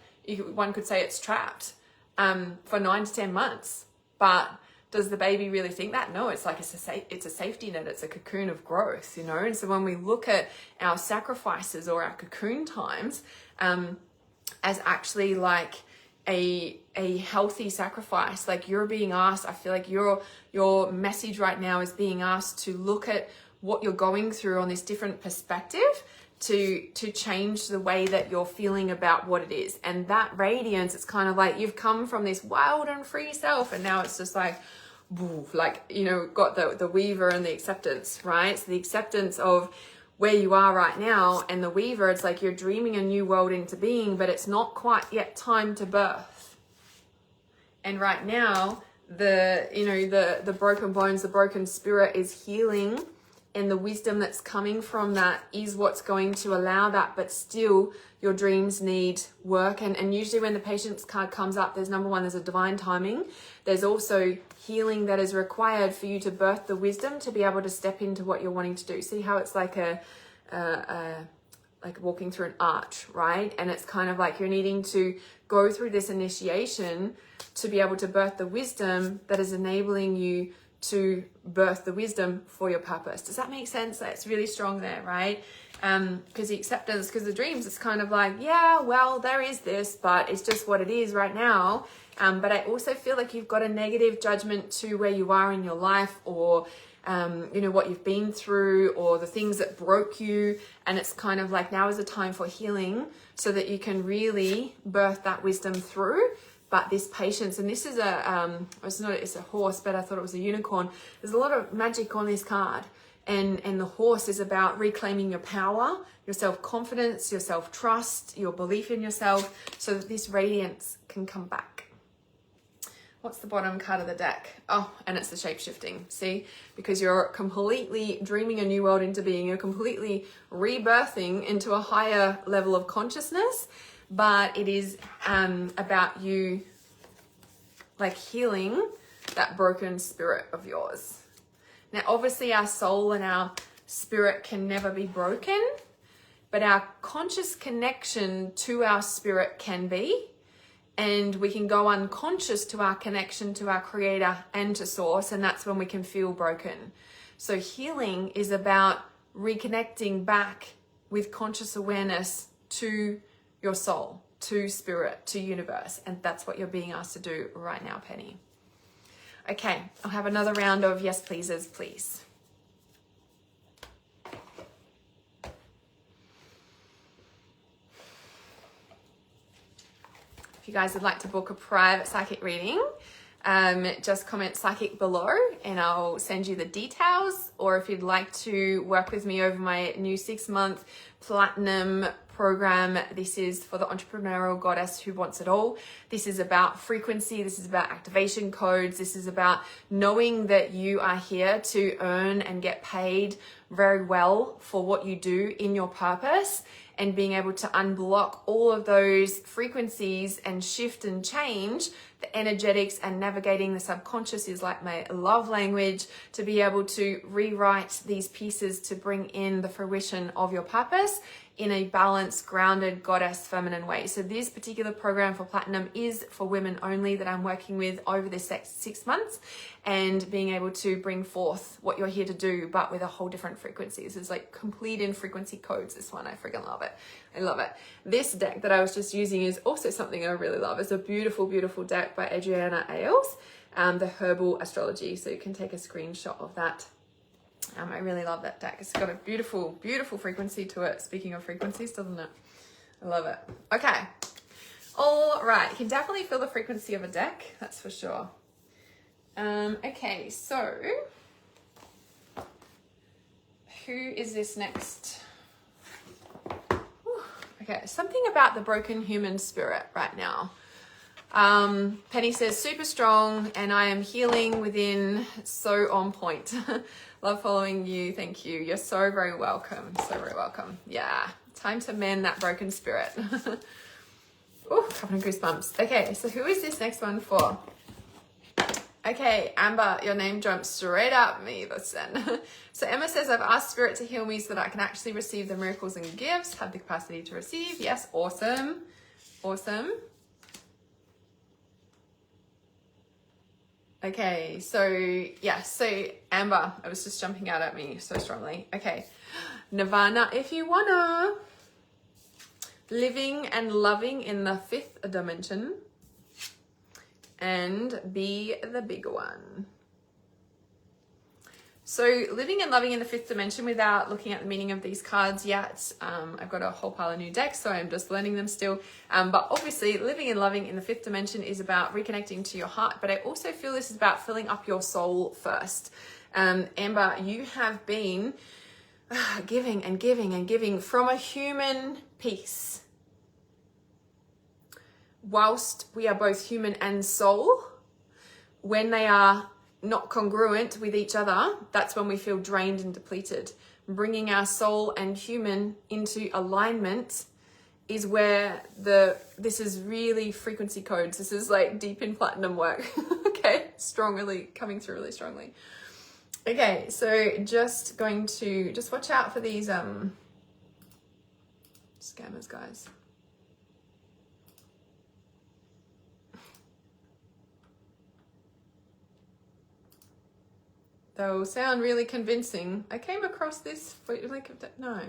one could say it's trapped for 9 to 10 months. But does the baby really think that? No, it's like, it's a safety net, it's a cocoon of growth, And so when we look at our sacrifices or our cocoon times as actually like a healthy sacrifice, like, you're being asked, I feel like your message right now is being asked to look at what you're going through on this different perspective to change the way that you're feeling about what it is. And that radiance, it's kind of like you've come from this wild and free self, and now it's just like, got the weaver and the acceptance, right? So the acceptance of where you are right now, and the weaver, it's like you're dreaming a new world into being, but it's not quite yet time to birth. And right now, the broken bones, the broken spirit is healing, and the wisdom that's coming from that is what's going to allow that. But still, your dreams need work. And usually when the patience card comes up, there's number one, there's a divine timing. There's also healing that is required for you to birth the wisdom to be able to step into what you're wanting to do. See how it's like like walking through an arch, right? And it's kind of like you're needing to go through this initiation to be able to birth the wisdom that is enabling you to birth the wisdom for your purpose. Does that make sense? That's really strong there, right? Because the acceptance, because the dreams, it's kind of like, yeah, well, there is this, but it's just what it is right now. But I also feel like you've got a negative judgment to where you are in your life, or what you've been through, or the things that broke you. And it's kind of like, now is the time for healing so that you can really birth that wisdom through. But this patience, and this is it's a horse, but I thought it was a unicorn. There's a lot of magic on this card. And the horse is about reclaiming your power, your self-confidence, your self-trust, your belief in yourself, so that this radiance can come back. What's the bottom card of the deck? Oh, and it's the shape-shifting. See? Because you're completely dreaming a new world into being. You're completely rebirthing into a higher level of consciousness. But it is about you, like, healing that broken spirit of yours. Now, obviously, our soul and our spirit can never be broken, but our conscious connection to our spirit can be. And we can go unconscious to our connection to our creator and to source, and that's when we can feel broken. So healing is about reconnecting back with conscious awareness to your soul, to spirit, to universe. And that's what you're being asked to do right now, Penny. Okay, I'll have another round of yes pleases, please. If you guys would like to book a private psychic reading, just comment psychic below and I'll send you the details. Or if you'd like to work with me over my new 6-month platinum program, this is for the entrepreneurial goddess who wants it all. This is about frequency. This is about activation codes. This is about knowing that you are here to earn and get paid very well for what you do in your purpose, and being able to unblock all of those frequencies and shift and change the energetics, and navigating the subconscious is like my love language, to be able to rewrite these pieces to bring in the fruition of your purpose in a balanced, grounded, goddess, feminine way. So this particular program for Platinum is for women only, that I'm working with over this 6 months, and being able to bring forth what you're here to do, but with a whole different frequency. This is like complete in frequency codes. This one, I freaking love it. I love it. This deck that I was just using is also something I really love. It's a beautiful, beautiful deck by Adriana Ailes, the Herbal Astrology. So you can take a screenshot of that. I really love that deck. It's got a beautiful, beautiful frequency to it. Speaking of frequencies, doesn't it? I love it. Okay. All right. You can definitely feel the frequency of a deck. That's for sure. Okay. So who is this next? Whew. Okay. Something about the broken human spirit right now. Penny says, super strong and I am healing within, so on point. Love following you. Thank you. You're so very welcome. So very welcome. Yeah. Time to mend that broken spirit. Ooh, couple of goosebumps. Okay. So who is this next one for? Okay. Amber, your name jumped straight up me. Listen. So Emma says, I've asked Spirit to heal me so that I can actually receive the miracles and gifts, have the capacity to receive. Yes. Awesome. Awesome. Okay, so yeah, so Amber, it was just jumping out at me so strongly. Okay, Nirvana, if you wanna. Living and loving in the 5th dimension and be the big one. So living and loving in the 5th dimension without looking at the meaning of these cards yet. I've got a whole pile of new decks, so I'm just learning them still. But obviously living and loving in the 5th dimension is about reconnecting to your heart. But I also feel this is about filling up your soul first. Amber, you have been giving and giving and giving from a human piece. Whilst we are both human and soul, when they are not congruent with each other, that's when we feel drained and depleted. Bringing our soul and human into alignment is where this is really frequency codes. This is like deep in platinum work. Okay, strongly coming through really strongly. Okay, so just going to just watch out for these scammers, guys. They'll sound really convincing. I came across this for like, no.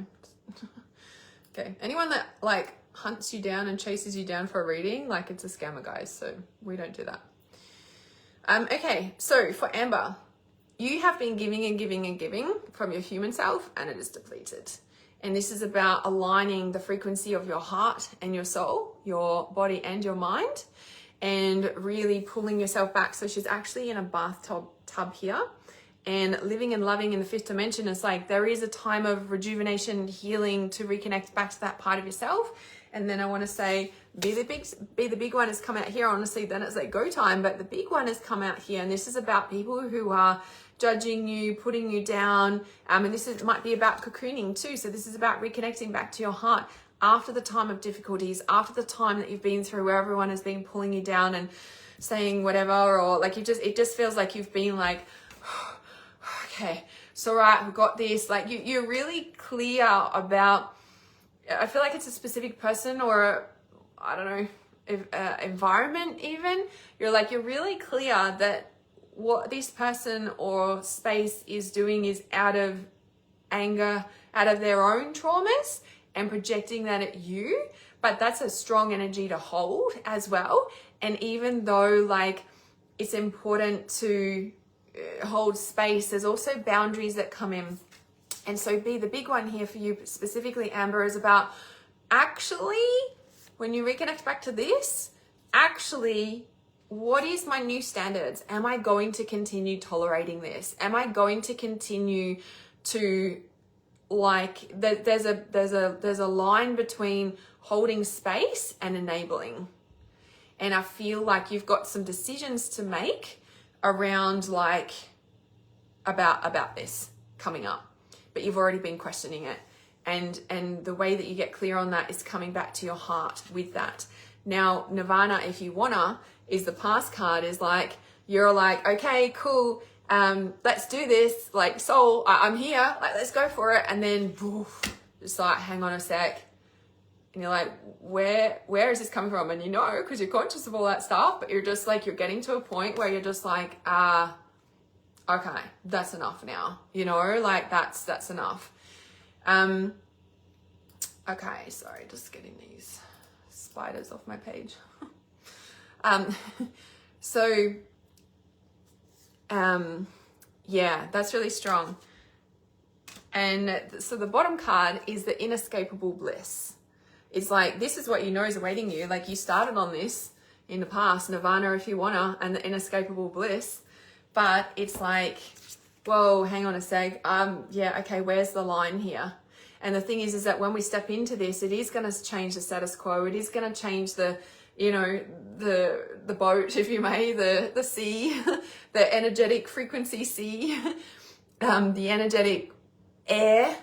Okay, anyone that like hunts you down and chases you down for a reading, like it's a scammer, guys. So we don't do that. Okay, so for Amber, you have been giving and giving and giving from your human self and it is depleted. And this is about aligning the frequency of your heart and your soul, your body and your mind, and really pulling yourself back. So she's actually in a bathtub here. And living and loving in the 5th dimension is like there is a time of rejuvenation, healing to reconnect back to that part of yourself. And then I want to say, be the big one has come out here. Honestly, then it's like go time, but the big one has come out here. And this is about people who are judging you, putting you down. And this might be about cocooning too. So this is about reconnecting back to your heart after the time of difficulties, after the time that you've been through where everyone has been pulling you down and saying whatever, or like it just feels like you've been like, okay, it's all right, we've got this. Like you're really clear about, I feel like it's a specific person or I don't know, environment even. You're really clear that what this person or space is doing is out of anger, out of their own traumas and projecting that at you. But that's a strong energy to hold as well. And even though like it's important to hold space, there's also boundaries that come in. And so be the big one here for you specifically, Amber, is about actually when you reconnect back to this, actually what is my new standards? Am I going to continue tolerating this? Am I going to continue to like there's a line between holding space and enabling. And I feel like you've got some decisions to make around like about this coming up, but you've already been questioning it, and the way that you get clear on that is coming back to your heart with that. Now Nirvana, if you wanna, is the past card, is like you're like, okay, cool, let's do this, like soul, I'm here, like let's go for it. And then just like, hang on a sec, and you're like, where is this coming from? And you know, because you're conscious of all that stuff, but you're just like, you're getting to a point where you're just like, okay, that's enough now. You know, like that's enough. Okay, sorry, just getting these spiders off my page. Yeah, that's really strong. And so the bottom card is the inescapable bliss. It's like, this is what you know is awaiting you. Like, you started on this in the past, nirvana if you wanna, and the inescapable bliss. But it's like, whoa, hang on a sec. Yeah, okay, where's the line here? And the thing is that when we step into this, it is going to change the status quo. It is going to change the, you know, the boat, if you may, the sea, the energetic frequency sea, the energetic air.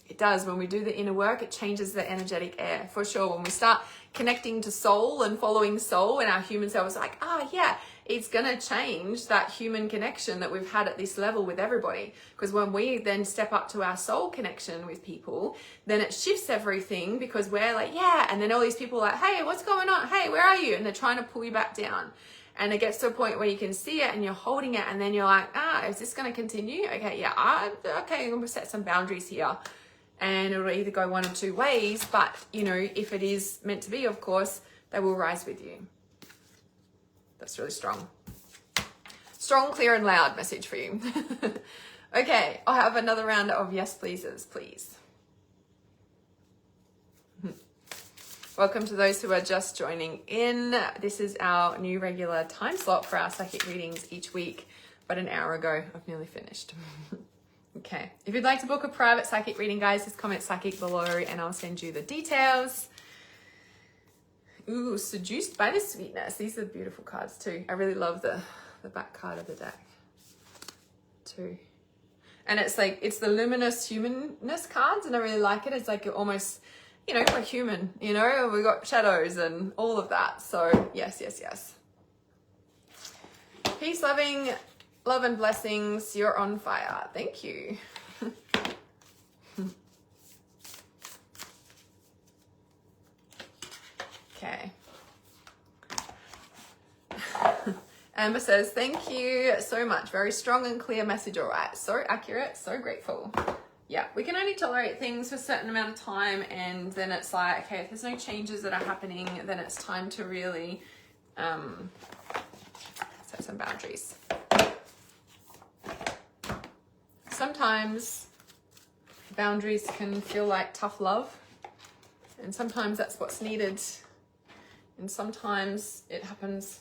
It does. When we do the inner work, it changes the energetic air, for sure. When we start connecting to soul and following soul, and our human self is like, yeah, it's going to change that human connection that we've had at this level with everybody. Because when we then step up to our soul connection with people, then it shifts everything, because we're like, yeah. And then all these people are like, hey, what's going on? Hey, where are you? And they're trying to pull you back down. And it gets to a point where you can see it and you're holding it. And then you're like, is this going to continue? Okay, yeah, okay, I'm going to set some boundaries here. And it'll either go one or two ways. But, you know, if it is meant to be, of course, they will rise with you. That's really strong. Strong, clear, and loud message for you. Okay, I'll have another round of yes pleases, please. Welcome to those who are just joining in. This is our new regular time slot for our psychic readings each week, but an hour ago, I've nearly finished. Okay, if you'd like to book a private psychic reading, guys, just comment psychic below and I'll send you the details. Ooh, seduced by the sweetness. These are beautiful cards too. I really love the back card of the deck too. And it's like, it's the luminous humanness cards, and I really like it. It's like, you're almost, you know, we're human, you know, we've got shadows and all of that. So yes, yes, yes. Peace, loving, love and blessings. You're on fire. Thank you. Okay. Amber says, thank you so much. Very strong and clear message. All right. So accurate. So grateful. Yeah. We can only tolerate things for a certain amount of time. And then it's like, okay, if there's no changes that are happening, then it's time to really set some boundaries. Sometimes boundaries can feel like tough love. And sometimes that's what's needed. And sometimes it happens,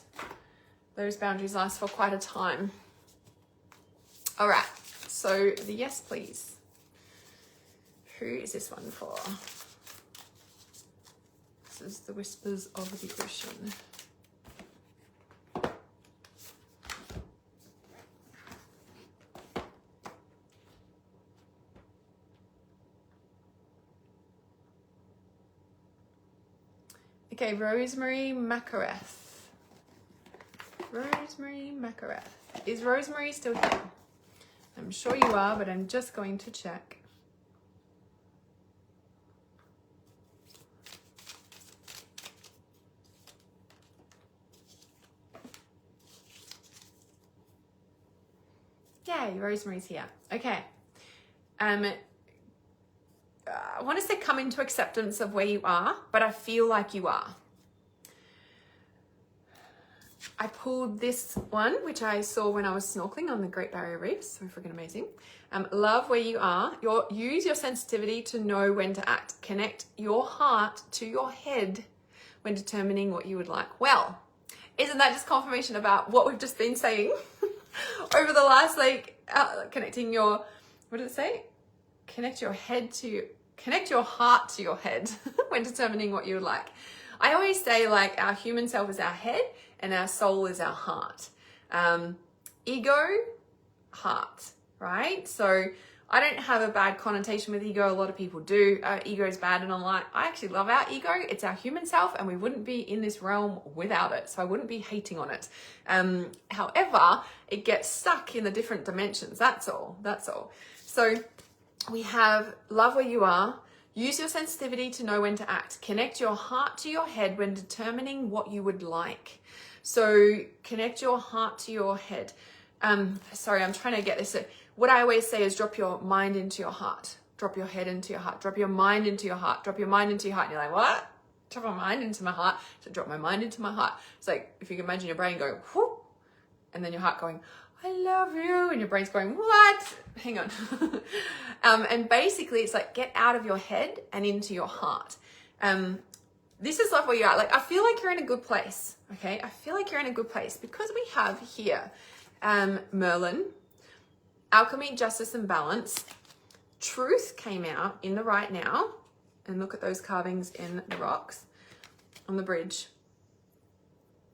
those boundaries last for quite a time. All right, so the yes, please. Who is this one for? This is the whispers of the ocean. Okay, Rosemary Makareth. Rosemary Makareth. Is Rosemary still here? I'm sure you are, but I'm just going to check. Yay, Rosemary's here. Okay. I want to say come into acceptance of where you are, but I feel like you are. I pulled this one, which I saw when I was snorkeling on the Great Barrier Reef. So freaking amazing. Love where you are. Use your sensitivity to know when to act. Connect your heart to your head when determining what you would like. Well, isn't that just confirmation about what we've just been saying over the last, connecting your, what did it say? Connect your heart to your head when determining what you would like. I always say, like, our human self is our head and our soul is our heart. Ego, heart, right? So I don't have a bad connotation with ego. A lot of people do. Ego is bad, and I'm like, I actually love our ego. It's our human self, and we wouldn't be in this realm without it. So I wouldn't be hating on it. However, it gets stuck in the different dimensions. That's all. That's all. So we have love where you are. Use your sensitivity to know when to act. Connect your heart to your head when determining what you would like. So connect your heart to your head. Sorry, I'm trying to get this. What I always say is drop your mind into your heart. Drop your head into your heart. Drop your mind into your heart. Drop your mind into your heart. And you're like, what? Drop my mind into my heart. So drop my mind into my heart. It's like, if you can imagine your brain going, whoop, and then your heart going, I love you. And your brain's going, what? Hang on. And basically it's like, get out of your head and into your heart. This is love where you're at. Like, I feel like you're in a good place, okay? I feel like you're in a good place because we have here Merlin, alchemy, justice, and balance. Truth came out in the right now. And look at those carvings in the rocks on the bridge.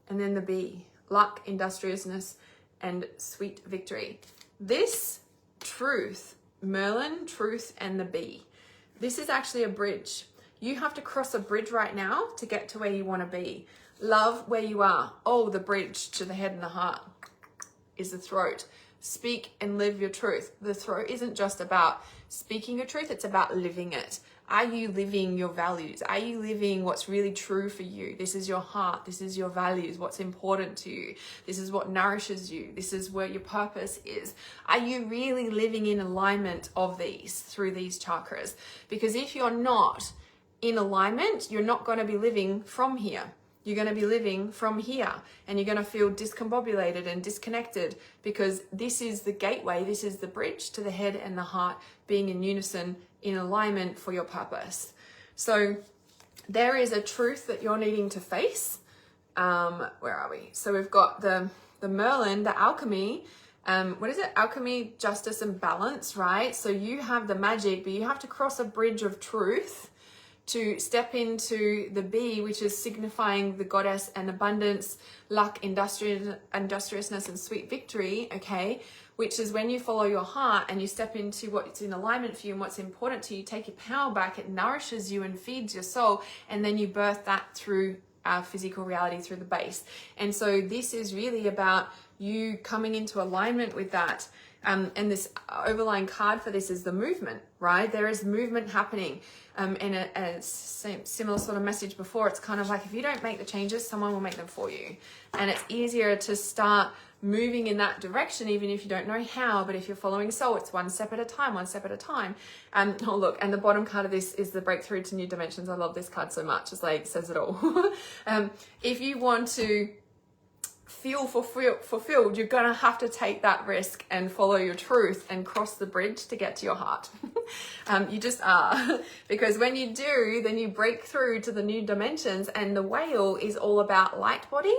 And then the bee, luck, industriousness, and sweet victory. This truth, Merlin, truth, and the bee, this is actually a bridge. You have to cross a bridge right now to get to where you want to be. Love where you are. Oh, the bridge to the head and the heart is the throat. Speak and live your truth. The throat isn't just about speaking your truth, it's about living it. Are you living your values? Are you living what's really true for you? This is your heart. This is your values. What's important to you? This is what nourishes you. This is where your purpose is. Are you really living in alignment of these through these chakras? Because if you're not in alignment, you're not going to be living from here. You're going to be living from here, and you're going to feel discombobulated and disconnected, because this is the gateway. This is the bridge to the head and the heart being in unison, in alignment for your purpose. So there is a truth that you're needing to face. Where are we? So we've got the Merlin, the alchemy. What is it? Alchemy, justice, and balance, right? So you have the magic, but you have to cross a bridge of truth to step into the bee, which is signifying the goddess and abundance, luck, industriousness, and sweet victory, okay? Which is when you follow your heart and you step into what's in alignment for you and what's important to you, take your power back, it nourishes you and feeds your soul, and then you birth that through our physical reality, through the base. And so this is really about you coming into alignment with that. And this overlying card for this is the movement, right? There is movement happening. And a similar sort of message before, it's kind of like, if you don't make the changes, someone will make them for you. And it's easier to start moving in that direction, even if you don't know how. But if you're following soul, it's one step at a time, one step at a time. Oh, look, and the bottom card of this is the breakthrough to new dimensions. I love this card so much. It's like, it says it all. If you want to feel fulfilled, you're gonna have to take that risk and follow your truth and cross the bridge to get to your heart. You just are. Because when you do, then you break through to the new dimensions, and the whale is all about light body.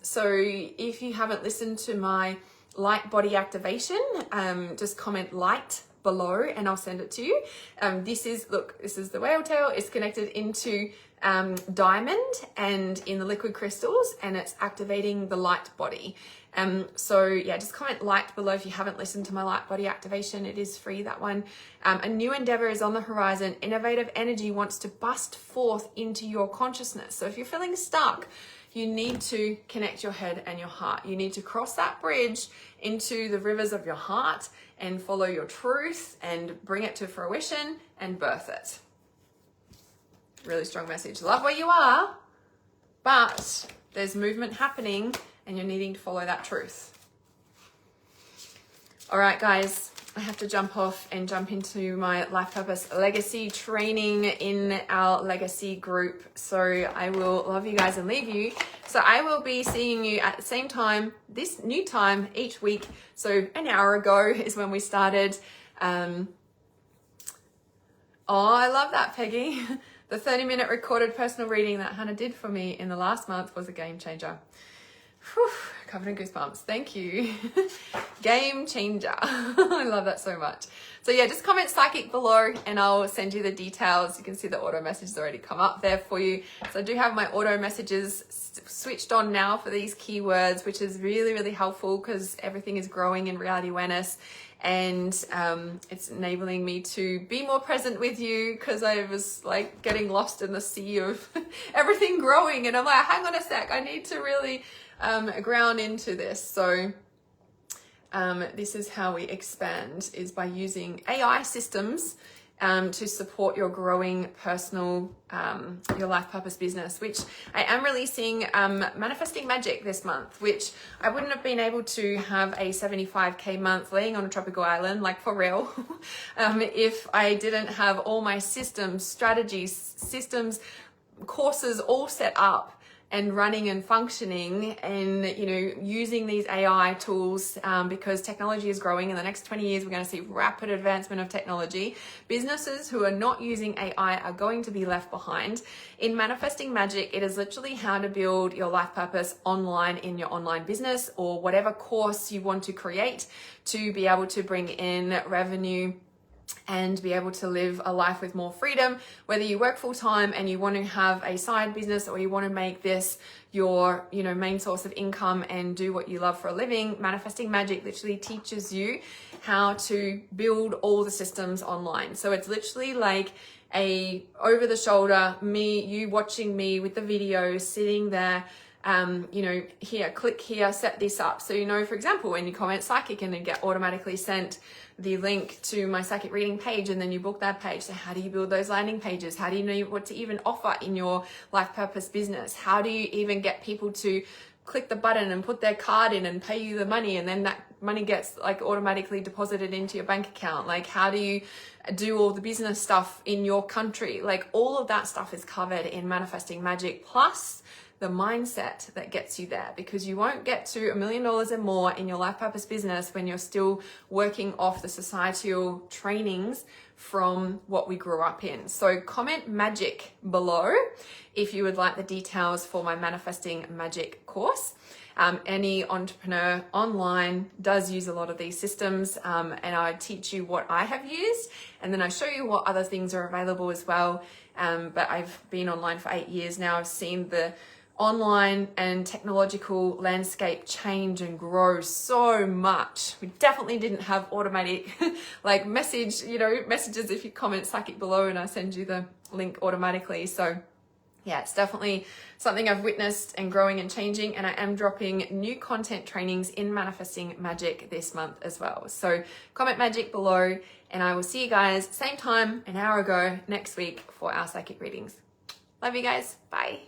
So if you haven't listened to my light body activation, just comment light below and I'll send it to you. This is the whale tail. It's connected into diamond and in the liquid crystals, and it's activating the light body. So yeah, just comment light below if you haven't listened to my light body activation. It is free, that one. A new endeavor is on the horizon. Innovative energy wants to bust forth into your consciousness. So if you're feeling stuck, you need to connect your head and your heart. You need to cross that bridge into the rivers of your heart and follow your truth and bring it to fruition and birth it. Really strong message. Love where you are, but there's movement happening and you're needing to follow that truth. All right, guys, I have to jump off and jump into my life purpose legacy training in our legacy group. So I will love you guys and leave you. So I will be seeing you at the same time, this new time each week. So an hour ago is when we started. Oh, I love that, Peggy. The 30-minute recorded personal reading that Hannah did for me in the last month was a game changer. Whew, covered in goosebumps. Thank you. Game changer. I love that so much. So yeah, just comment psychic below and I'll send you the details. You can see the auto messages already come up there for you. So I do have my auto messages switched on now for these keywords, which is really, really helpful because everything is growing in reality awareness. And it's enabling me to be more present with you, because I was like getting lost in the sea of everything growing, and I'm like, hang on a sec, I need to really ground into this. So this is how we expand, is by using AI systems to support your growing personal, your life purpose business, which I am releasing Manifesting Magic this month, which I wouldn't have been able to have a 75K month laying on a tropical island, like for real, if I didn't have all my systems, strategies, courses all set up and running and functioning and, you know, using these AI tools, because technology is growing. In the next 20 years, we're going to see rapid advancement of technology. Businesses who are not using AI are going to be left behind. In Manifesting Magic, it is literally how to build your life purpose online in your online business or whatever course you want to create to be able to bring in revenue and be able to live a life with more freedom. Whether you work full time and you want to have a side business, or you want to make this your, you know, main source of income and do what you love for a living, Manifesting Magic literally teaches you how to build all the systems online. So it's literally like a over the shoulder, you watching me with the video, sitting there, you know, here, click here, set this up. So, you know, for example, when you comment psychic and then get automatically sent the link to my psychic reading page, and then you book that page. So how do you build those landing pages? How do you know what to even offer in your life purpose business? How do you even get people to click the button and put their card in and pay you the money, and then that money gets like automatically deposited into your bank account? Like, how do you do all the business stuff in your country? Like, all of that stuff is covered in Manifesting Magic, plus the mindset that gets you there, because you won't get to $1 million and more in your life purpose business when you're still working off the societal trainings from what we grew up in. So comment magic below if you would like the details for my Manifesting Magic course. Any entrepreneur online does use a lot of these systems, and I teach you what I have used, and then I show you what other things are available as well. But I've been online for 8 years now. I've seen the online and technological landscape change and grow so much. We definitely didn't have automatic like messages if you comment psychic below and I send you the link automatically. So yeah, it's definitely something I've witnessed and growing and changing, and I am dropping new content trainings in Manifesting Magic this month as well. So comment magic below, and I will see you guys same time an hour ago next week for our psychic readings. Love you guys. Bye.